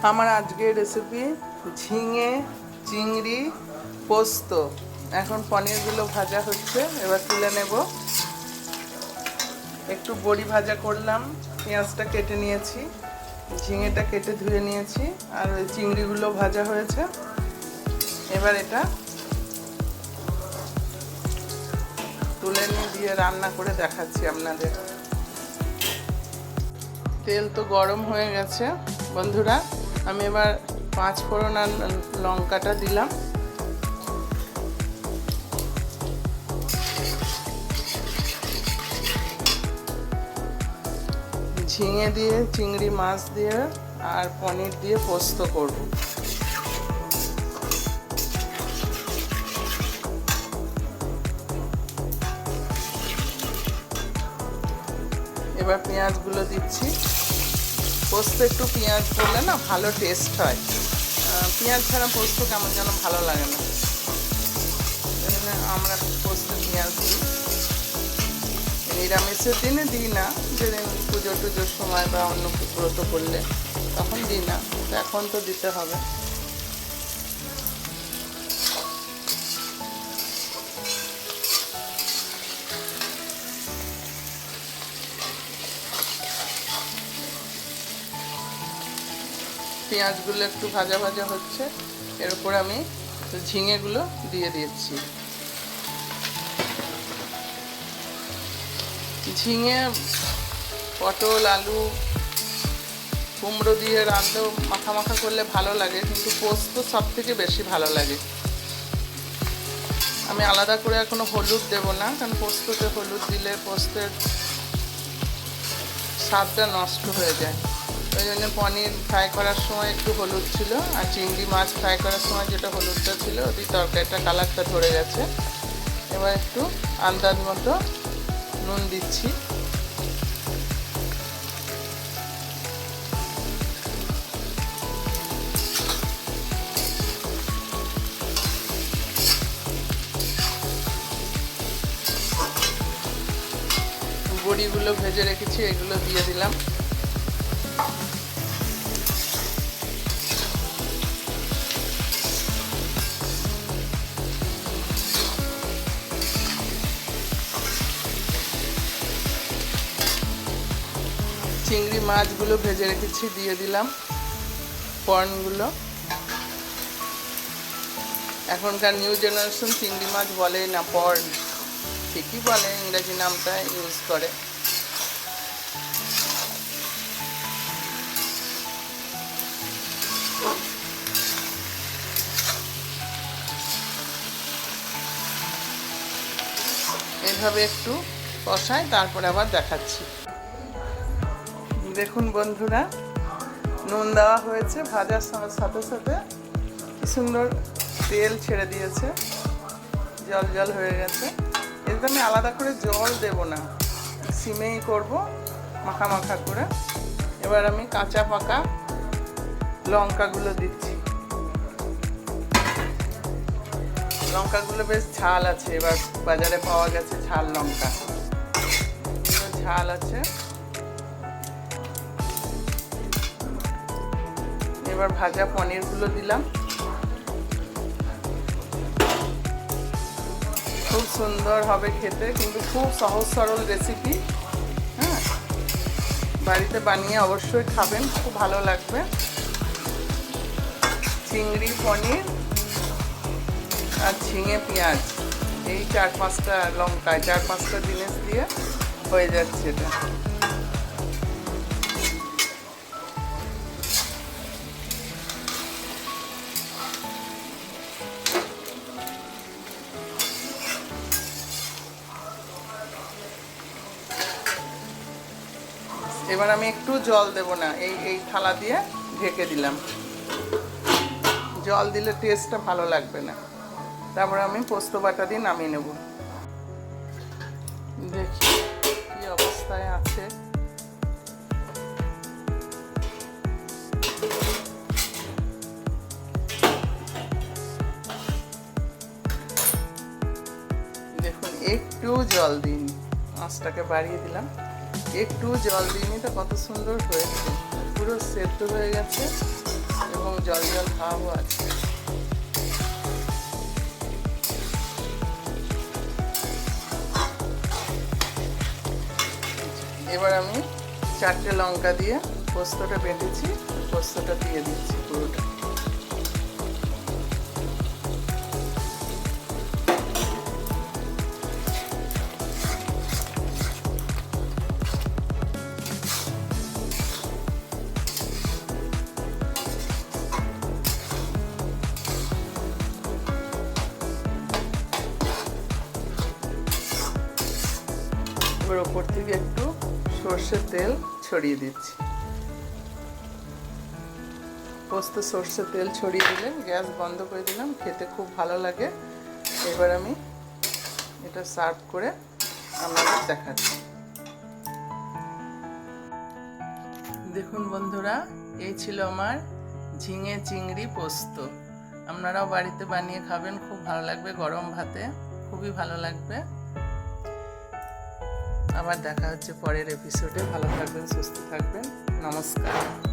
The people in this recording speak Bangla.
আমার আজকের রেসিপি ঝিঙে চিংড়ি পোস্ত। এখন পনিরগুলো ভাজা হচ্ছে, এবার তুলে নেব। একটু বড়ি ভাজা করলাম, পেঁয়াজটা কেটে নিয়েছি, ঝিঙেটা কেটে ধুয়ে নিয়েছি, আর ওই চিংড়িগুলো ভাজা হয়েছে। এবার এটা তুলে নিয়ে দিয়ে রান্না করে দেখাচ্ছি আপনাদের। তেল তো গরম হয়ে গেছে বন্ধুরা, আমি এবার 5 ফোড়ন আর লঙ্কাটা দিলাম। ঝিঙে দিয়ে, চিংড়ি মাছ দিয়ে আর পনির দিয়ে পোস্ত করব। এবার পেঁয়াজগুলো দিচ্ছি। পোস্ত একটু পেঁয়াজ করলে না ভালো টেস্ট হয়, পেঁয়াজ ছাড়া পোস্ত কেমন যেন ভালো লাগে না, আমরা পোস্ত পেঁয়াজ দিই। নিরামিষের দিনে দিই না, যেদিন পুজো টুজোর সময় বা অন্য ব্রত করলে তখন দিই না, এখন তো দিতে হবে। পেঁয়াজগুলো একটু ভাজা ভাজা হচ্ছে, এর উপর আমি ঝিঙেগুলো দিয়ে দিচ্ছি। ঝিঙে, পটল, আলু, কুমড়ো দিয়ে রাঁধলেও মাখা মাখা করলে ভালো লাগে, কিন্তু পোস্ত সব থেকে বেশি ভালো লাগে। আমি আলাদা করে এখনো হলুদ দেব না, কারণ পোস্ততে হলুদ দিলে পোস্তের স্বাদটা নষ্ট হয়ে যায়। ওই জন্য পনির ফ্রাই করার সময় একটু হলুদ ছিল, আর চিংড়ি মাছ ফ্রাই করার সময় যেটা হলুদটা ছিল ওই তরকারিটা কালারটা ধরে গেছে। এবার একটু আন্দাজ মতো নুন দিচ্ছি। বড়িগুলো ভেজে রেখেছি, এগুলো দিয়ে দিলাম। চিংড়ি মাছগুলো ভেজে রেখেছি, দিয়ে দিলাম। কর্নগুলো, এখনকার নিউ জেনারেশন চিংড়ি মাছ বলেই না, পর্ন ঠিকই বলে, ইংরেজি নামটা ইউজ করে। এইভাবে একটু কষাই, তারপরে আবার দেখাচ্ছি। দেখুন বন্ধুরা, নুন দেওয়া হয়েছে, ভাজার সাথে সাথে কি সুন্দর তেল ছেড়ে দিয়েছে, জল জল হয়ে গেছে। এতে আমি আলাদা করে জল দেব না, সিমেই করব মাখা মাখা করে। এবার আমি কাঁচা পাকা লঙ্কাগুলো দিচ্ছি। লঙ্কাগুলো বেশ ঝাল আছে, এবার বাজারে পাওয়া গেছে ঝাল লঙ্কা, ঝাল আছে। এবার ভাজা পনিরগুলো দিলাম। খুব সুন্দর হবে খেতে, কিন্তু খুব সহজ সরল রেসিপি। হ্যাঁ, বাড়িতে বানিয়ে অবশ্যই খাবেন, খুব ভালো লাগবে। চিংড়ি, পনির আর ঝিঙে, পেঁয়াজ, এই 4-5টা লঙ্কা, 4-5টা জিনিস দিয়ে হয়ে যাচ্ছে এটা। এবার আমি একটু জল দেব না, এই থালা দিয়ে ঢেকে দিলাম। জল দিলে টেস্টটা ভালো লাগবে না। তারপর আমি পোস্ত বাটা দিয়ে নামিয়ে নেব। দেখি কি অবস্থায় আছে। দেখুন, একটু জল দিইনি, আঁচটাকে বাড়িয়ে দিলাম। একটু জল দিইনি, তো কত সুন্দর হয়েছে, পুরো সেদ্ধ হয়ে গেছে। এবং জল জল ভাবও আছে। এবার আমি 4টে লঙ্কা দিয়ে পোস্তটা বেটেছি, পোস্তটা দিয়ে দিচ্ছি পুরোটা। এবার ওপর থেকে একটু সর্ষের তেল ছড়িয়ে দিচ্ছি। পোস্ত সর্ষের তেল ছড়িয়ে দিলেন, গ্যাস বন্ধ করে দিলাম, খেতে খুব ভালো লাগে। এবার আমি এটা সার্ভ করে আপনাদের দেখাচ্ছি। দেখুন বন্ধুরা, এই ছিল আমার ঝিঙে চিংড়ি পোস্ত। আপনারাও বাড়িতে বানিয়ে খাবেন, খুব ভালো লাগবে, গরম ভাতে খুবই ভালো লাগবে। আবার দেখা হচ্ছে পরের এপিসোডে। ভালো থাকবেন, সুস্থ থাকবেন, নমস্কার।